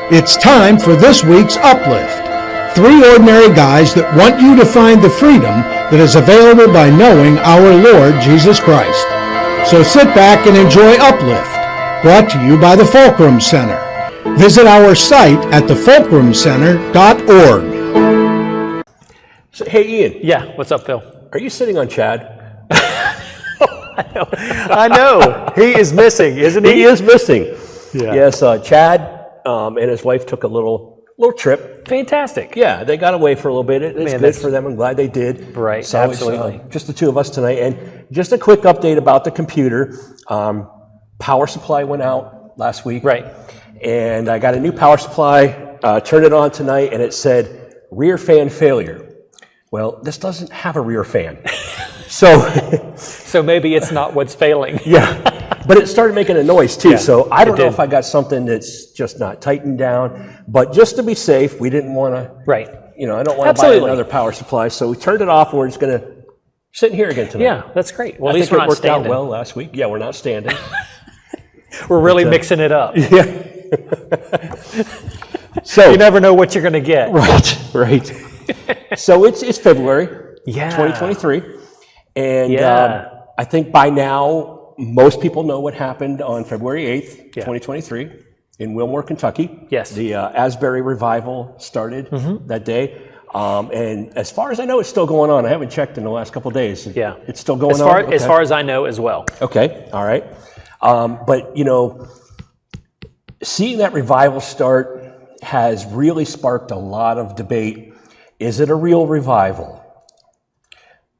It's time for this week's UpLift. 3 ordinary guys that want you to find the freedom that is available by knowing our Lord Jesus Christ. So sit back and enjoy UpLift, brought to you by the Fulcrum Center. Visit our site at thefulcrumcenter.org. So, hey, Ian. Yeah, what's up, Phil? Are you sitting on Chad? I know. He is missing, isn't he? He is missing. Yeah. Yes, Chad and his wife took a little trip. Fantastic. Yeah, they got away for a little bit. It's good for them. I'm glad they did. Right, so absolutely. It's just the two of us tonight. And just a quick update about the computer. Power supply went out last week. Right. And I got a new power supply, turned it on tonight, and it said rear fan failure. Well, this doesn't have a rear fan. So maybe it's not what's failing. Yeah. But it started making a noise too, Yeah, so I don't know did. if I got something that's just not tightened down. But just to be safe, we didn't want to, Right. I don't want to buy another power supply, so we turned it off and we're just going to sit in here again tonight. Yeah, that's great. Well, I at least think we're it not worked standing. out well last week. Yeah, we're not standing. We're really mixing it up. Yeah. So You never know what you're going to get. Right. So it's February, Yeah. 2023, and Yeah. I think by now most people know what happened on February 8th, 2023, in Wilmore, Kentucky. Yes. The Asbury Revival started that day. And as far as I know, it's still going on. I haven't checked in the last couple of days. Yeah. It's still going on? As far as I know as well. Okay, all right. But, seeing that revival start has really sparked a lot of debate. Is it a real revival?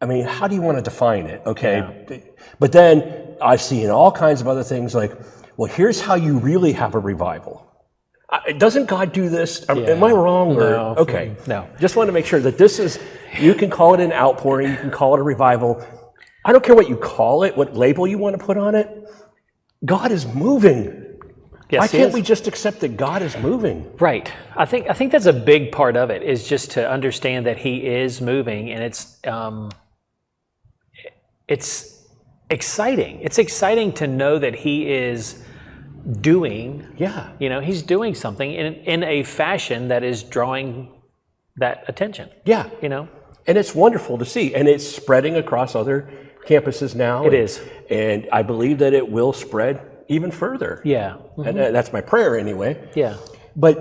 I mean, how do you want to define it? Okay. Yeah. But then I've seen all kinds of other things like, well, here's how you really have a revival. Doesn't God do this? Am I wrong? No. Okay. No. Just want to make sure that this is, you can call it an outpouring, you can call it a revival. I don't care what you call it, what label you want to put on it. God is moving. Yes, Why can't we just accept that God is moving? Right. I think that's a big part of it, is just to understand that He is moving, and it's exciting. It's exciting to know that He is doing. Yeah. He's doing something in a fashion that is drawing that attention. Yeah. And it's wonderful to see, and it's spreading across other campuses now. It is. And I believe that it will spread even further. Yeah. And that's my prayer anyway. Yeah. But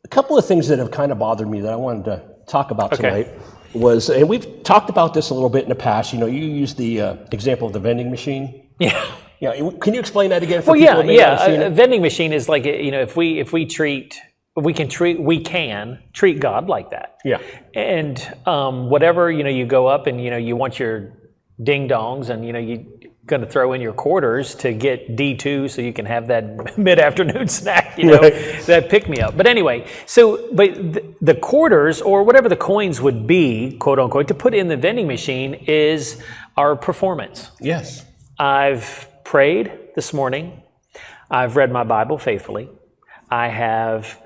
a couple of things that have kind of bothered me that I wanted to talk about tonight was, and we've talked about this a little bit in the past, you used the example of the vending machine. Yeah. Yeah. Can you explain that again for people who may not have seen it? A vending machine is like, if we can treat God like that. Yeah. And whatever, you go up and, you want your ding dongs and, you're going to throw in your quarters to get D2 so you can have that mid-afternoon snack, that pick-me-up. But anyway, but the quarters or whatever the coins would be, quote unquote, to put in the vending machine is our performance. Yes. I've prayed this morning. I've read my Bible faithfully. I have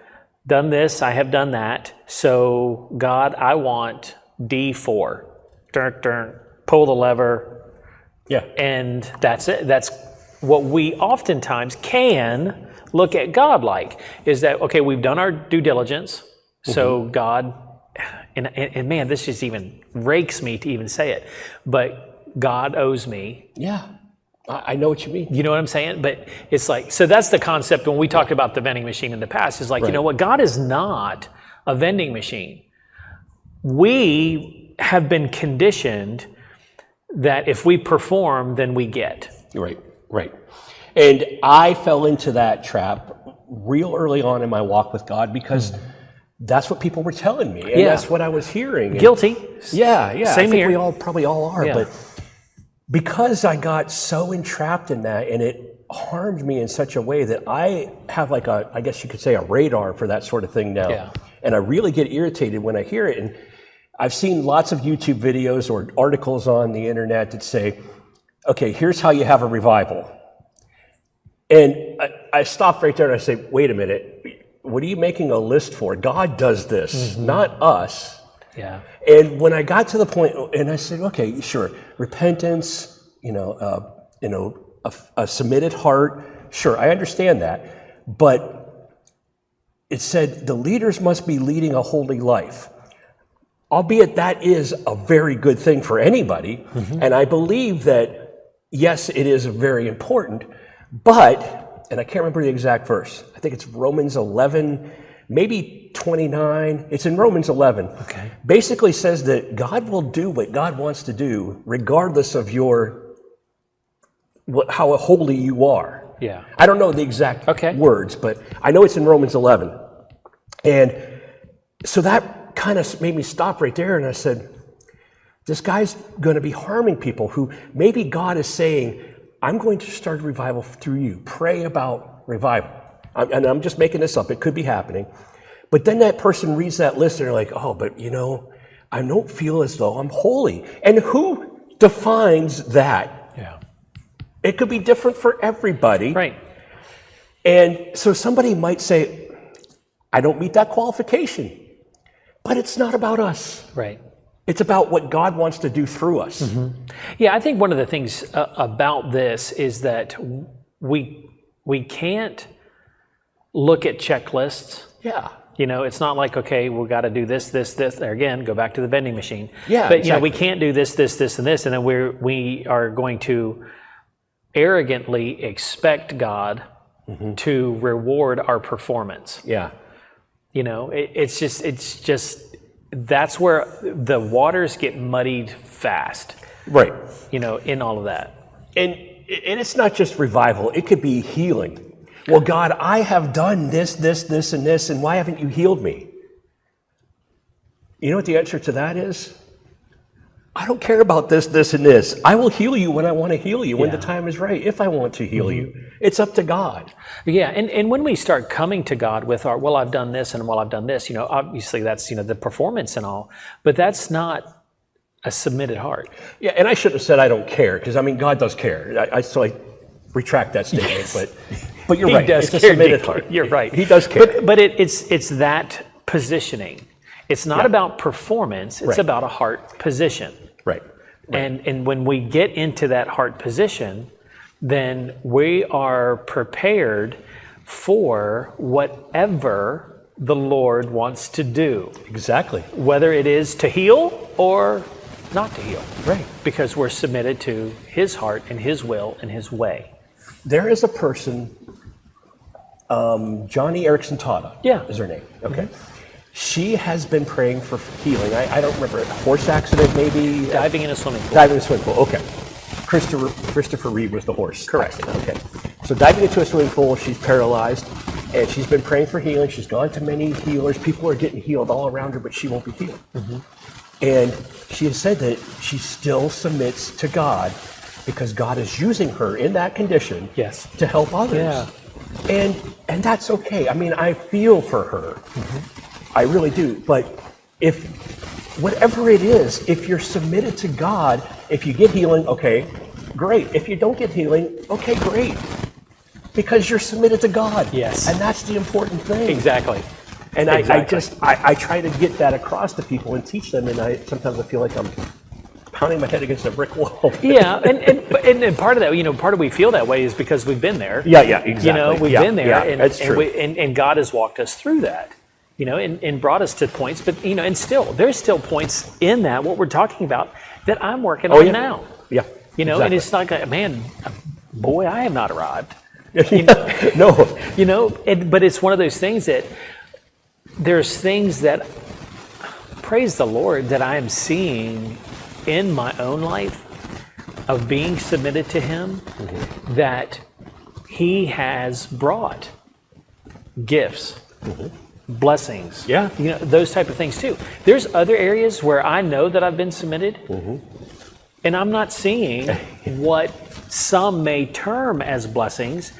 done this. I have done that. So, God, I want D4. Pull the lever. Yeah. And that's it. That's what we oftentimes can look at God like, is that, okay, we've done our due diligence. So God, and man, this just even rakes me to even say it, but God owes me. Yeah. I know what you mean. You know what I'm saying? But it's like, so that's the concept when we talked about the vending machine in the past, is like, you know what? God is not a vending machine. We have been conditioned that if we perform, then we get. Right. And I fell into that trap real early on in my walk with God because that's what people were telling me. And that's what I was hearing. Guilty. Yeah. Same I think here. we probably all are. Yeah. But because I got so entrapped in that and it harmed me in such a way that I have like I guess you could say a radar for that sort of thing now. Yeah. And I really get irritated when I hear it. And I've seen lots of YouTube videos or articles on the internet that say, okay, here's how you have a revival. And I stopped right there and I say, wait a minute, what are you making a list for? God does this, not us. Yeah. And when I got to the point, and I said, okay, sure, repentance, a submitted heart, sure, I understand that. But it said the leaders must be leading a holy life. Albeit that is a very good thing for anybody. And I believe that, yes, it is very important, but, and I can't remember the exact verse, I think it's Romans 11, maybe 29, it's in Romans 11. Okay. Basically says that God will do what God wants to do regardless of how holy you are. Yeah. I don't know the exact words, but I know it's in Romans 11. And so that kind of made me stop right there, and I said, this guy's going to be harming people who maybe God is saying, I'm going to start a revival through you. Pray about revival. And I'm just making this up. It could be happening. But then that person reads that list and they're like, oh, but I don't feel as though I'm holy. And who defines that? Yeah. It could be different for everybody. Right. And so somebody might say, I don't meet that qualification. But it's not about us. Right. It's about what God wants to do through us. Yeah, I think one of the things about this is that we can't look at checklists. Yeah. It's not like, okay, we've got to do this. There again, go back to the vending machine. Yeah, but exactly. We can't do this, and this, and then we are going to arrogantly expect God to reward our performance. Yeah. It's just that's where the waters get muddied fast. Right. In all of that. And it's not just revival. It could be healing. Well, God, I have done this, and this, and why haven't you healed me? You know what the answer to that is? I don't care about this, and this. I will heal you when I want to heal you, when the time is right, if I want to heal you. It's up to God. Yeah, and when we start coming to God with our, well, I've done this, and well, I've done this, obviously that's, the performance and all, but that's not a submitted heart. Yeah, and I shouldn't have said I don't care, because, God does care. So I retract that statement, Yes. but you're He right. does It's a care submitted deeply. heart. You're right. He does care. But it's that positioning. It's not about performance. It's about a heart position. Right. And when we get into that heart position, then we are prepared for whatever the Lord wants to do. Exactly. Whether it is to heal or not to heal. Right. Because we're submitted to His heart and His will and His way. There is a person, Johnny Erickson Tata is her name. Okay. She has been praying for healing. I don't remember, a horse accident maybe? Diving in a swimming pool. Diving in a swimming pool, okay. Christopher Reed was the horse. Correct. Accident. Okay. So diving into a swimming pool, she's paralyzed, and she's been praying for healing. She's gone to many healers. People are getting healed all around her, but she won't be healed. And she has said that she still submits to God because God is using her in that condition to help others. Yeah. And that's okay. I feel for her. I really do. But if whatever it is, if you're submitted to God, if you get healing, okay, great. If you don't get healing, okay, great. Because you're submitted to God. Yes. And that's the important thing. Exactly. And I try to get that across to people and teach them, and sometimes I feel like I'm pounding my head against a brick wall. Yeah, and part of that, part of we feel that way is because we've been there. Yeah, exactly. We've been there, and that's true. And God has walked us through that, and brought us to points. But and still, there's still points in that what we're talking about that I'm working on now. Yeah, and it's not like, man, boy, I have not arrived. No, but it's one of those things that there's things that, praise the Lord, that I am seeing in my own life of being submitted to Him, that He has brought gifts, blessings, those type of things too. There's other areas where I know that I've been submitted, and I'm not seeing what some may term as blessings,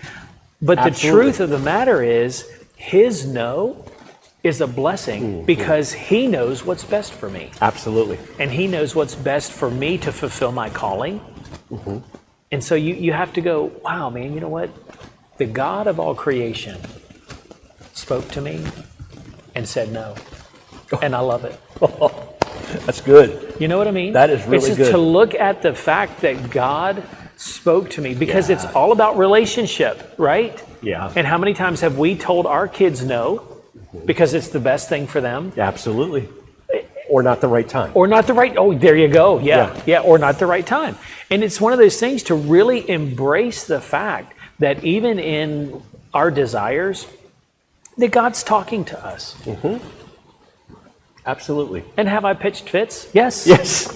but the truth of the matter is His no is a blessing because He knows what's best for me. Absolutely. And He knows what's best for me to fulfill my calling. And so you have to go, wow, man, you know what? The God of all creation spoke to me and said no. And I love it. That's good. You know what I mean? That is really it's just good. to look at the fact that God spoke to me, because it's all about relationship, right? Yeah. And how many times have we told our kids no? because it's the best thing for them. Absolutely. Or not the right time. Or not the right, oh, there you go. Yeah, or not the right time. And it's one of those things to really embrace the fact that even in our desires, that God's talking to us. Absolutely. And have I pitched fits? Yes. Yes.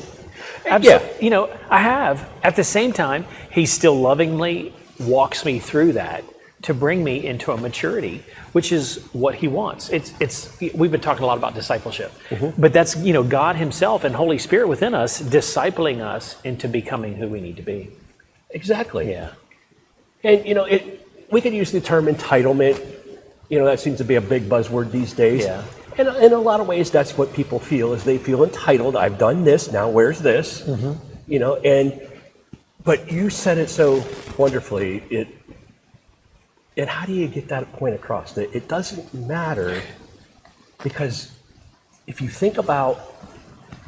Absolutely. You know, I have. At the same time, he still lovingly walks me through that to bring me into a maturity, which is what he wants. We've been talking a lot about discipleship, but that's, you know, God himself and Holy Spirit within us discipling us into becoming who we need to be. Exactly. Yeah. And, you know, we could use the term entitlement. You know, that seems to be a big buzzword these days. Yeah. And in a lot of ways, that's what people feel, is they feel entitled. I've done this, now where's this? You know, but you said it so wonderfully. And how do you get that point across? That it doesn't matter, because if you think about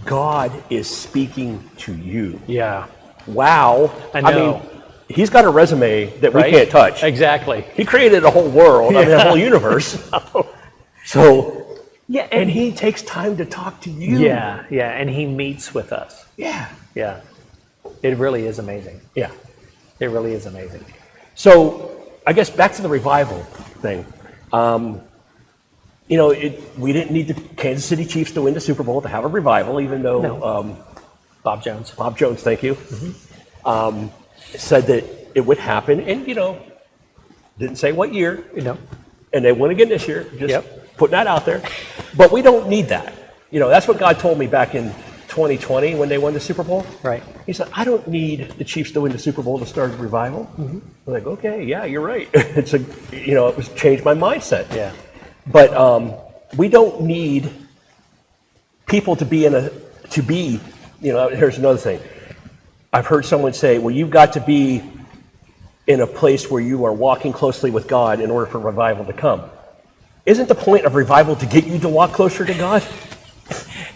God is speaking to you. Yeah. Wow. I know. mean, he's got a resume that we Right? can't touch. Exactly. He created a whole world, I mean, a whole universe. So, Yeah. and he takes time to talk to you. Yeah. And he meets with us. Yeah. Yeah. It really is amazing. Yeah. It really is amazing. So, I guess back to the revival thing. You know, we didn't need the Kansas City Chiefs to win the Super Bowl to have a revival, even though Bob Jones. Bob Jones, thank you, said that it would happen, and, you know, didn't say what year. You know. And they won again this year. Just putting that out there. But we don't need that. You know, that's what God told me back in 2020 when they won the Super Bowl. Right. He said, I don't need the Chiefs to win the Super Bowl to start a revival. I'm like, okay, yeah, you're right. It was changed my mindset. Yeah. But we don't need people to be here's another thing. I've heard someone say, well, you've got to be in a place where you are walking closely with God in order for revival to come. Isn't the point of revival to get you to walk closer to God?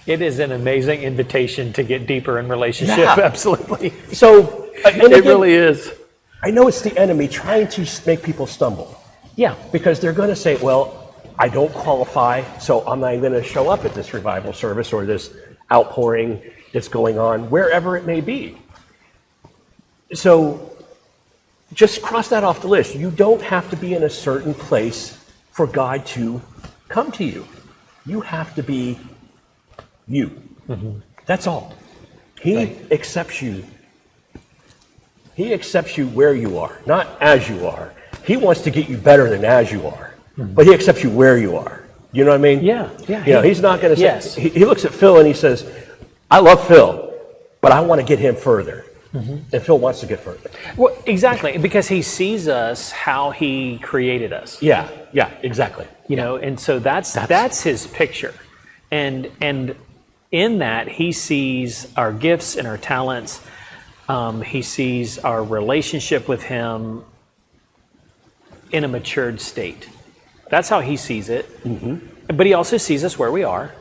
It is an amazing invitation to get deeper in relationship. Yeah. Absolutely. So, It really is. I know it's the enemy trying to make people stumble. Yeah. Because they're going to say, well, I don't qualify, so I'm not going to show up at this revival service or this outpouring that's going on, wherever it may be. So, just cross that off the list. You don't have to be in a certain place for God to come to you. You have to be you. That's all. He accepts you. He accepts you where you are, not as you are. He wants to get you better than as you are, but he accepts you where you are. You know what I mean? Yeah. You know, he's not going to say, Yes. he looks at Phil and he says, I love Phil, but I want to get him further. And Phil wants to get further. Well, exactly, because he sees us how he created us. Yeah, exactly. You know, and so that's his picture. And in that, he sees our gifts and our talents. He sees our relationship with him in a matured state. That's how he sees it. But he also sees us where we are.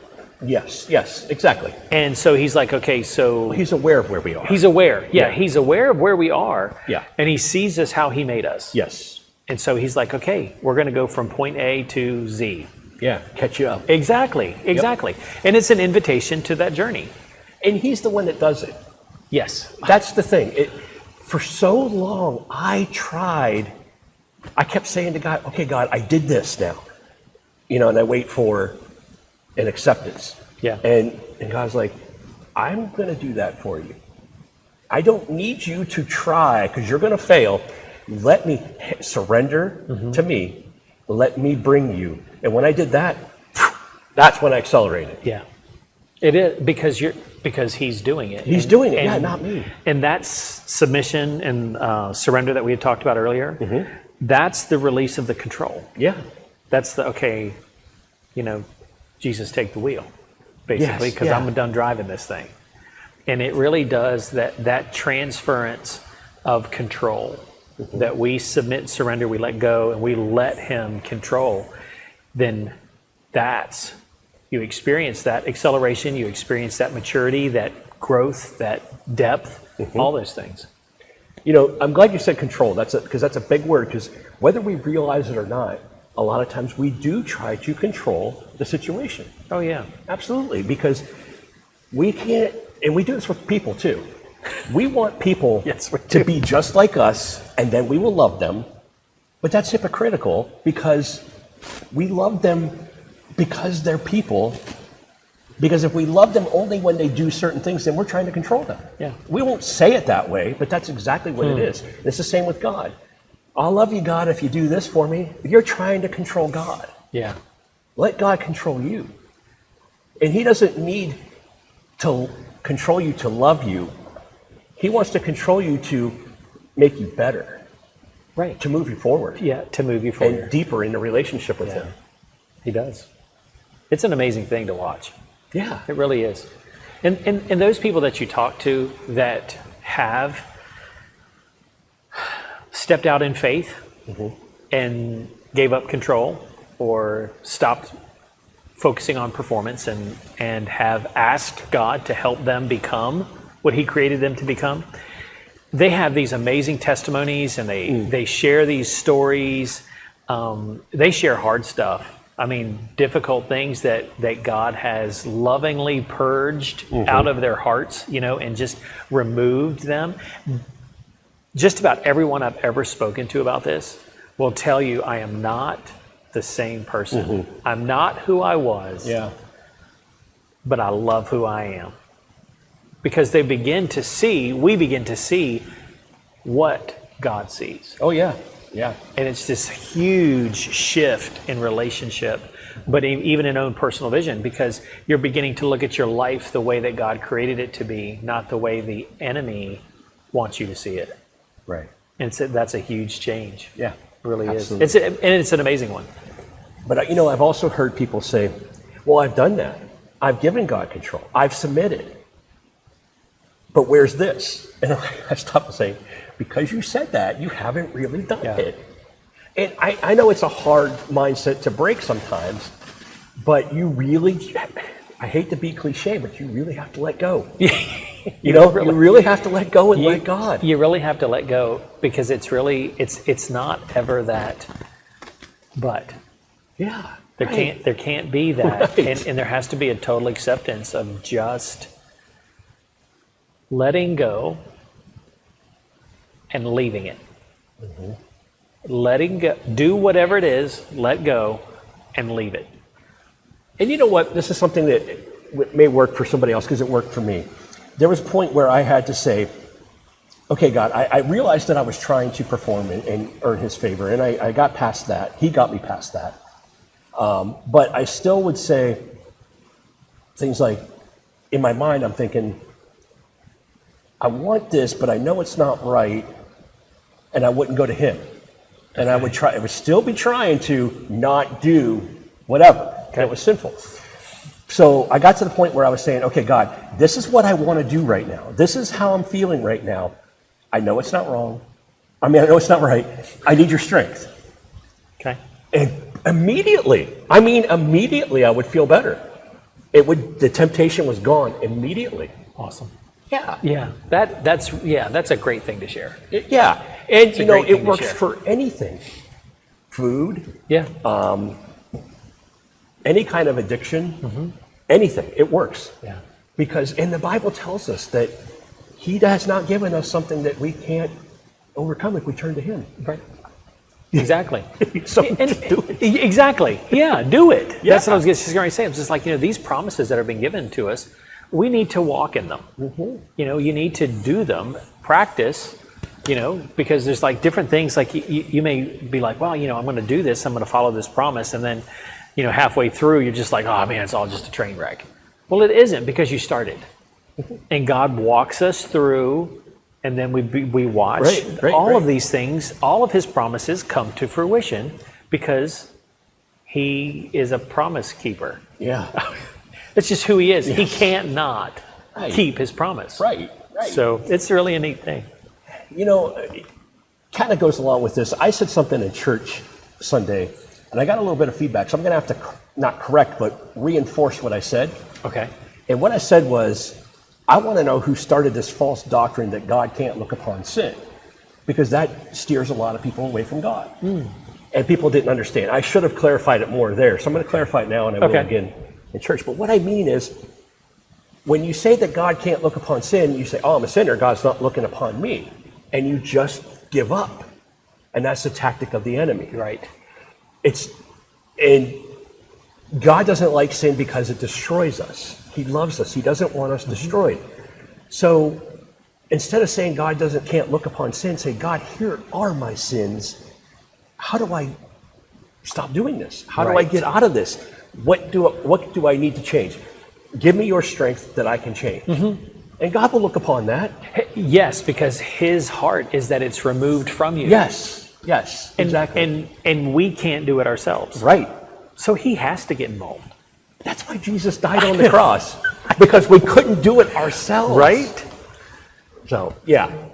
Yes, exactly. And so he's like, okay, so... He's aware of where we are. He's aware. Yeah, he's aware of where we are. Yeah. And he sees us how he made us. Yes. And so he's like, okay, we're going to go from point A to Z. Yeah, catch you up. Exactly. And it's an invitation to that journey. And he's the one that does it. Yes. That's the thing. For so long, I kept saying to God, okay, God, I did this now. You know, and I wait for an acceptance. Yeah. And God's like, I'm going to do that for you. I don't need you to try because you're going to fail. Let me surrender to me. Let me bring you. And when I did that, that's when I accelerated. Yeah. It is because he's doing it. He's doing it, not me. And that's submission and surrender that we had talked about earlier. That's the release of the control. Yeah. That's okay, Jesus, take the wheel, basically, because I'm done driving this thing. And it really does that transference of control, that we submit and surrender, we let go, and we let him control, then you experience that acceleration, you experience that maturity, that growth, that depth, all those things. I'm glad you said control. Because that's a big word, because whether we realize it or not, a lot of times we do try to control the situation. Oh, yeah. Absolutely, because we can't, and we do this with people too. We want people Yes, we to do. be just like us, and then we will love them. But that's hypocritical, because we love them because they're people. Because if we love them only when they do certain things, then we're trying to control them. Yeah. We won't say it that way, but that's exactly what it is. And it's the same with God. I'll love you, God, if you do this for me. You're trying to control God. Yeah. Let God control you. And he doesn't need to control you to love you. He wants to control you to make you better, Right. to move you forward, Yeah, to move you forward. and deeper in a relationship with him. He does. It's an amazing thing to watch. Yeah. It really is. And those people that you talk to that have stepped out in faith and gave up control or stopped focusing on performance and have asked God to help them become what he created them to become, they have these amazing testimonies, and they share these stories. They share hard stuff. I mean, difficult things that God has lovingly purged out of their hearts, and just removed them. Just about everyone I've ever spoken to about this will tell you I am not the same person. I'm not who I was, but I love who I am. Because we begin to see what God sees. Oh, yeah. Yeah. And it's this huge shift in relationship, but even in own personal vision, because you're beginning to look at your life the way that God created it to be, not the way the enemy wants you to see it. Right. And so that's a huge change. Yeah. It really Absolutely. is. It's an amazing one. But, I've also heard people say, well, I've done that. I've given God control. I've submitted. But where's this? And I stop and say, because you said that, you haven't really done it. And I know it's a hard mindset to break sometimes, but you really, I hate to be cliche, but you really have to let go. You really have to let go and let God. You really have to let go, because it's not ever that, but Yeah. there can't be that. Right. And there has to be a total acceptance of just letting go and leaving it. Letting go, do whatever it is, let go and leave it. And you know what? This is something that may work for somebody else, because it worked for me. There was a point where I had to say, okay, God, I realized that I was trying to perform and earn his favor, and I got past that. He got me past that. But I still would say things like, in my mind, I'm thinking, I want this, but I know it's not right, and I wouldn't go to him. And I would still be trying to not do whatever. That was sinful. So I got to the point where I was saying, okay, God, this is what I want to do right now. This is how I'm feeling right now. I know it's not wrong. I know it's not right. I need your strength. Okay. And immediately I would feel better. The temptation was gone immediately. Awesome. Yeah. Yeah. That's a great thing to share. Yeah. And It's a great thing it to works share. for anything. Food, Yeah. any kind of addiction, anything. It works. Yeah. Because, and the Bible tells us that he has not given us something that we can't overcome if we turn to him. Right. Exactly. So do it. Exactly. Yeah, do it. Yeah. That's what I was just going to say. It's just like, these promises that are being given to us, we need to walk in them. You need to do them, practice, because there's like different things. Like you may be like, well, I'm going to do this. I'm going to follow this promise. And then, halfway through, you're just like, oh man, it's all just a train wreck. Well, it isn't, because you started. And God walks us through, and then we watch all of these things, all of his promises come to fruition, because he is a promise keeper. Yeah. That's just who he is. He can't not keep his promise. Right. So it's really a neat thing. It kind of goes along with this. I said something in church Sunday, and I got a little bit of feedback, so I'm going to have to not correct, but reinforce what I said. Okay. And what I said was, I want to know who started this false doctrine that God can't look upon sin, because that steers a lot of people away from God. And people didn't understand. I should have clarified it more there. So I'm going to clarify it now, and I will again in church. But what I mean is, when you say that God can't look upon sin, you say, oh, I'm a sinner, God's not looking upon me. And you just give up. And that's the tactic of the enemy. Right. And God doesn't like sin because it destroys us. He loves us. He doesn't want us destroyed. So instead of saying God can't look upon sin, say, God, here are my sins. How do I stop doing this? How do I get out of this? What do I need to change? Give me your strength that I can change. And God will look upon that. Yes, because his heart is that it's removed from you. Yes, exactly. And we can't do it ourselves. Right. So he has to get involved. That's why Jesus died on the cross. Because we couldn't do it ourselves. Right? So,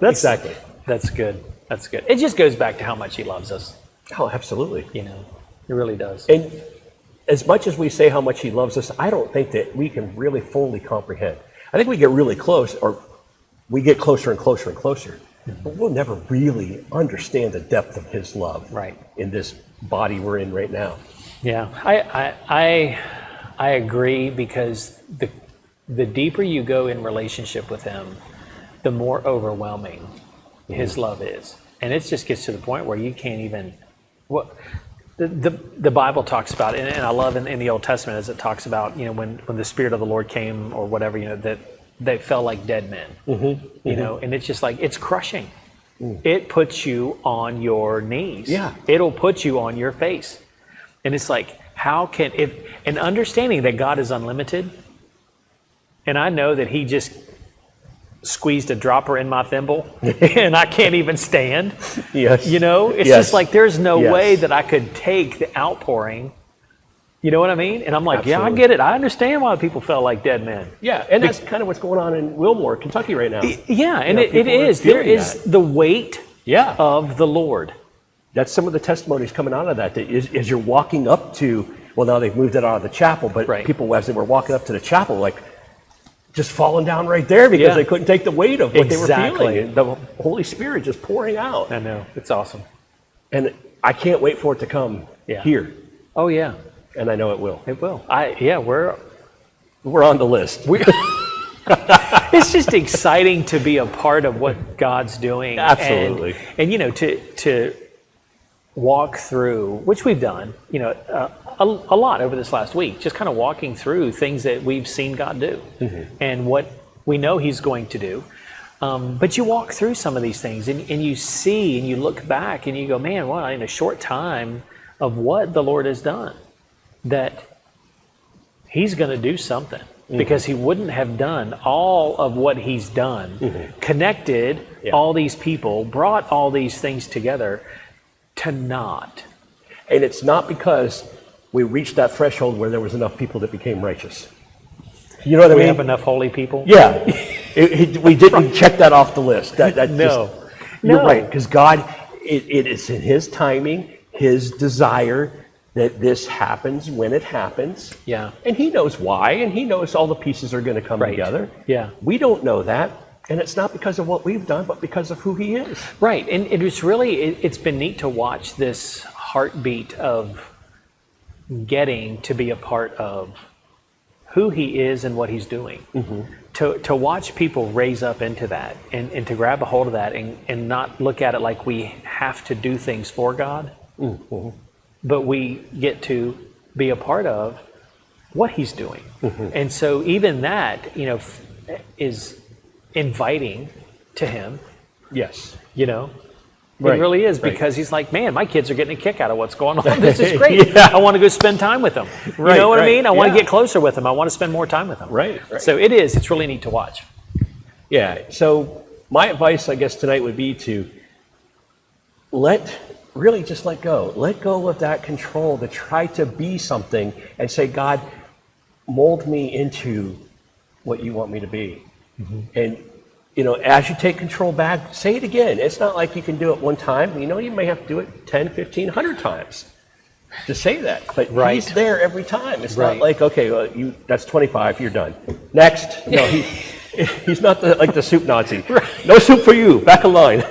exactly. That's good. That's good. It just goes back to how much he loves us. Oh, absolutely. It really does. And as much as we say how much he loves us, I don't think that we can really fully comprehend. I think we get really close, or we get closer and closer and closer, but we'll never really understand the depth of his love in this body we're in right now. Yeah, I agree, because the deeper you go in relationship with him, the more overwhelming his love is. And it just gets to the point where you can't even... The Bible talks about, and I love in the Old Testament as it talks about, when the Spirit of the Lord came or whatever, that they fell like dead men, and it's just like, it's crushing. It puts you on your knees. Yeah. It'll put you on your face. And it's like, and understanding that God is unlimited, and I know that he just squeezed a dropper in my thimble and I can't even stand. Yes. It's just like, there's no way that I could take the outpouring. You know what I mean? And I'm like, I get it. I understand why people felt like dead men. Yeah, and that's kind of what's going on in Wilmore, Kentucky right now. Yeah, and it is. There is the weight of the Lord. That's some of the testimonies coming out of that is you're walking up to, well, now they've moved it out of the chapel, but people, as they were walking up to the chapel, like, just falling down right there because they couldn't take the weight of what they were feeling. And the Holy Spirit just pouring out. I know. It's awesome. And I can't wait for it to come here. Oh, yeah. And I know it will. It will. We're on the list. It's just exciting to be a part of what God's doing. Absolutely. And to walk through, which we've done, a lot over this last week, just kind of walking through things that we've seen God do and what we know he's going to do. But you walk through some of these things and you see and you look back and you go, man, well, in a short time of what the Lord has done, that he's going to do something, because he wouldn't have done all of what he's done, connected all these people, brought all these things together to not. And it's not because we reached that threshold where there was enough people that became righteous. You know what I mean? We have enough holy people? Yeah. We didn't check that off the list. You're right, because God, it is in his timing, his desire that this happens when it happens. Yeah. And he knows why, and he knows all the pieces are going to come together. Yeah. We don't know that. And it's not because of what we've done, but because of who he is. Right. And it's been neat to watch this heartbeat of getting to be a part of who he is and what he's doing. To watch people raise up into that and to grab a hold of that and not look at it like we have to do things for God, but we get to be a part of what he's doing. And so even that, is inviting to him. Yes. It really is, because he's like, man, my kids are getting a kick out of what's going on. This is great. I want to go spend time with them. You know what I mean? I want to get closer with them. I want to spend more time with them. Right. So it's really neat to watch. Yeah. So my advice, I guess, tonight would be to just let go. Let go of that control to try to be something and say, God, mold me into what you want me to be. And as you take control back, say it again. It's not like you can do it one time. You may have to do it 10, 15, 100 times to say that. But he's there every time. It's not like, okay, well, that's 25, you're done. Next. No, he's not like the soup Nazi. No soup for you. Back in line.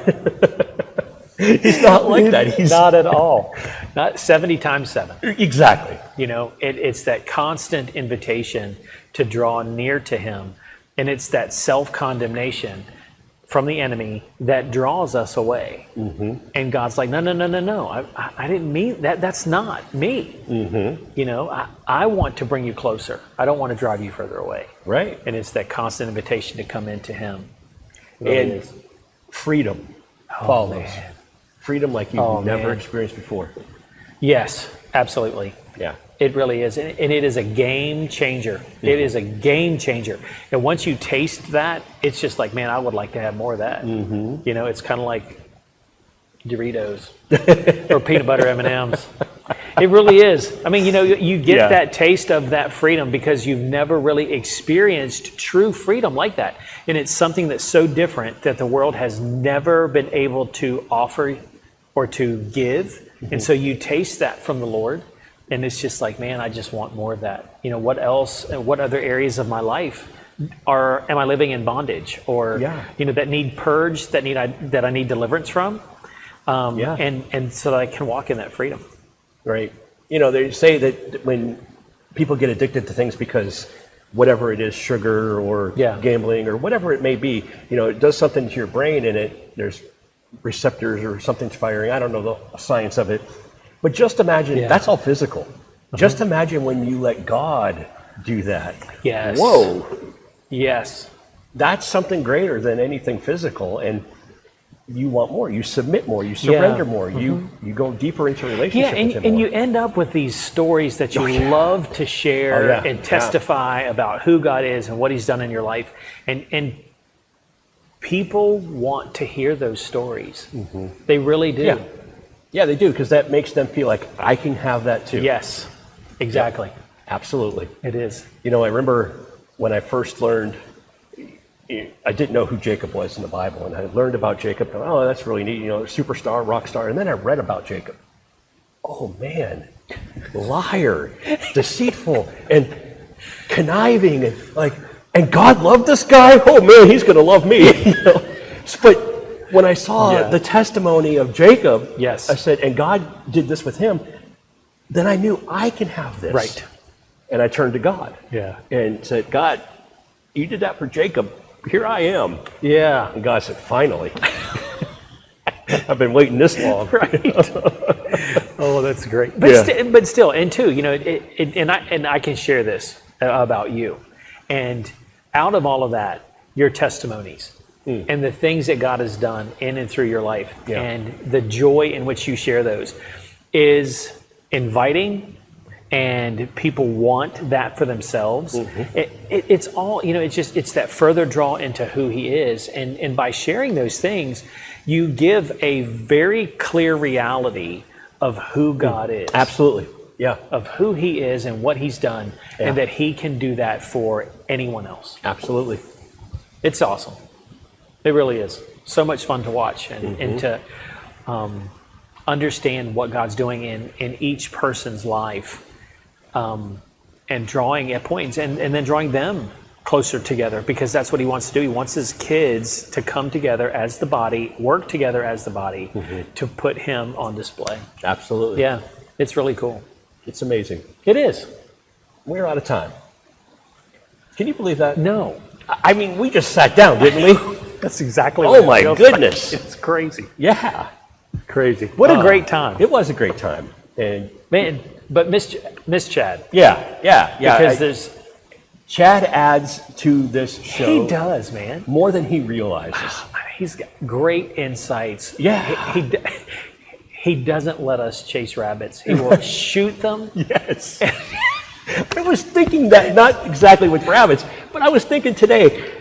He's not like that. He's not at all. Not 70 times 7. Exactly. You know, it's that constant invitation to draw near to him. And it's that self-condemnation from the enemy that draws us away. And God's like, no. I didn't mean that. That's not me. You know, I want to bring you closer. I don't want to drive you further away. Right. And it's that constant invitation to come into him. And freedom follows. Man. Freedom like you've never experienced before. Yes, absolutely. Yeah. It really is. And it is a game changer. It is a game changer. And once you taste that, it's just like, man, I would like to have more of that. You know, it's kind of like Doritos or peanut butter M&Ms. It really is. I mean, you know, you get that taste of that freedom because you've never really experienced true freedom like that. And it's something that's so different that the world has never been able to offer or to give. And so you taste that from the Lord. And it's just like, man, I just want more of that. You know, what else, what other areas of my life am I living in bondage or, you know, that need purged, that I need deliverance from? And so that I can walk in that freedom. Right. You know, they say that when people get addicted to things because whatever it is, sugar or gambling or whatever it may be, you know, it does something to your brain and there's receptors or something's firing. I don't know the science of it. But just imagine, that's all physical. Just imagine when you let God do that. Yes. Whoa. Yes. That's something greater than anything physical. And you want more. You submit more. You surrender more. You go deeper into a relationship with him and more. you end up with these stories that you love to share and testify about who God is and what he's done in your life. And people want to hear those stories. They really do. Yeah, they do, because that makes them feel like I can have that too. Yes, exactly. Yep, absolutely. It is. You know, I remember when I first learned, I didn't know who Jacob was in the Bible, and I learned about Jacob. Oh, that's really neat, you know, superstar, rock star. And then I read about Jacob. Oh, man, liar, deceitful, and conniving, and God loved this guy? Oh, man, he's going to love me. You know? But when I saw the testimony of Jacob, I said, and God did this with him, then I knew I can have this. Right. And I turned to God and said, God, you did that for Jacob. Here I am. Yeah. And God said, finally. I've been waiting this long. Right. Oh, that's great. But still, and too, you know, and I can share this about you. And out of all of that, your testimonies. And the things that God has done in and through your life and the joy in which you share those is inviting, and people want that for themselves. It's all, you know, it's that further draw into who he is. And by sharing those things, you give a very clear reality of who God is. Absolutely. Yeah. Of who he is and what he's done, and that he can do that for anyone else. Absolutely. It's awesome. It really is. So much fun to watch and to understand what God's doing in each person's life, and drawing at points and then drawing them closer together, because that's what he wants to do. He wants his kids to come together as the body, work together as the body to put him on display. Absolutely. Yeah, it's really cool. It's amazing. It is. We're out of time. Can you believe that? No. I mean, we just sat down, didn't we? That's exactly what Oh my goodness. Like. It's crazy. Yeah. Crazy. What a great time. It was a great time. And man, but Miss Chad. Yeah. Because Chad adds to this show. He does, man. More than he realizes. He's got great insights. Yeah. He doesn't let us chase rabbits. He will shoot them. Yes. I was thinking that, not exactly with rabbits, but I was thinking today,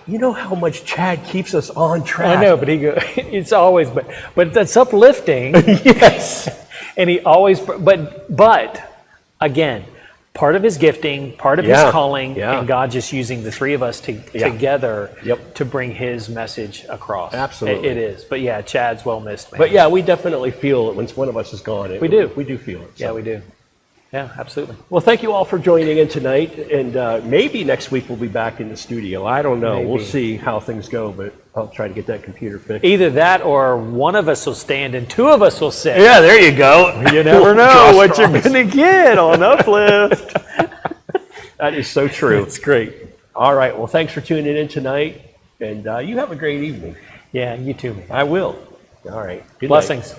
you know how much Chad keeps us on track. I know, but it's always, but that's uplifting. Yes. And he always, but again, part of his gifting, part of his calling, and God just using the three of us together to bring his message across. Absolutely. It is. But yeah, Chad's well missed, man. But yeah, we definitely feel it when one of us is gone. We do feel it. So. Yeah, we do. Yeah, absolutely. Well, thank you all for joining in tonight, and maybe next week we'll be back in the studio. I don't know. Maybe. We'll see how things go, but I'll try to get that computer fixed. Either that or one of us will stand and two of us will sit. Yeah, there you go. You never know what you're going to get on Uplift. That is so true. It's great. All right. Well, thanks for tuning in tonight, and you have a great evening. Yeah, you too. I will. All right. Good night. Blessings.